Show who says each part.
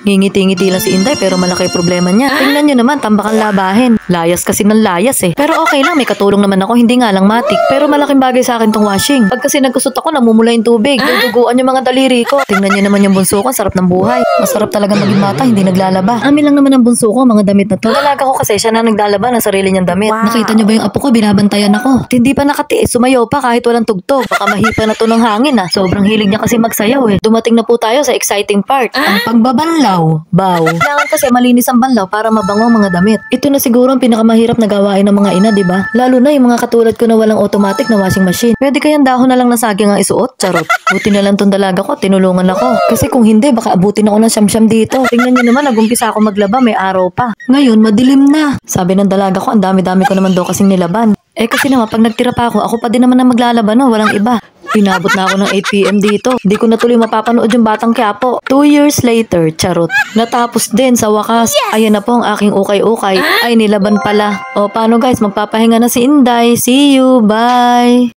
Speaker 1: Ngingiti-ngiti lang si Inday pero malaki problema niya. Tingnan nyo naman, tambakan labahin. Layas kasi ng layas eh. Pero okay lang, may katulong naman ako, hindi nga lang matik. Pero malaking bagay sa akin tong washing. Pag kasi nagkusot ako, namumula yung tubig. Duduguan yung mga daliri ko. Tingnan nyo naman yung bunso ko, sarap ng buhay. Masarap talaga maging bata, hindi naglalaba. Amin lang naman ang bunso ko, mga damit na to. Dalaga ko kasi siya na naglalaba ng sarili niyang damit. Nakita nyo ba yung apo ko, binabantayan ako. At hindi pa nakatiis, sumayaw pa kahit walang tugtog. Baka mahipa na to ng hangin ah. Sobrang hilig niya kasi magsayaw eh. Dumating na po tayo sa exciting part. Ang pagbabanlaw. Baw. Kailangan kasi malinis ang banlaw para mabango ang mga damit. Ito na siguro ang pinakamahirap na gawain ng mga ina, di ba? Lalo na yung mga katulad ko na walang automatic na washing machine. Pwede kayang dahon na lang ng saging ang isuot? Charot. Buti na lang tong dalaga ko, tinulungan ako. Kasi kung hindi, baka abutin ako ng siyam-siyam dito. Tingnan niyo naman, nagumpisa ako maglaba, may araw pa. Ngayon, madilim na. Sabi ng dalaga ko, ang dami-dami ko naman daw kasing nilaban. Kasi naman, pag nagtira pa ako pa din naman ang maglalaba, no? Walang iba. Pinabot na ako ng 8 PM dito. Di ko na tuloy mapapanood yung Batang Quiapo. 2 years later, charot. Natapos din sa wakas. Ayan na po ang aking ukay-ukay. Ay, nilaban pala. O, paano guys? Magpapahinga na si Inday. See you. Bye!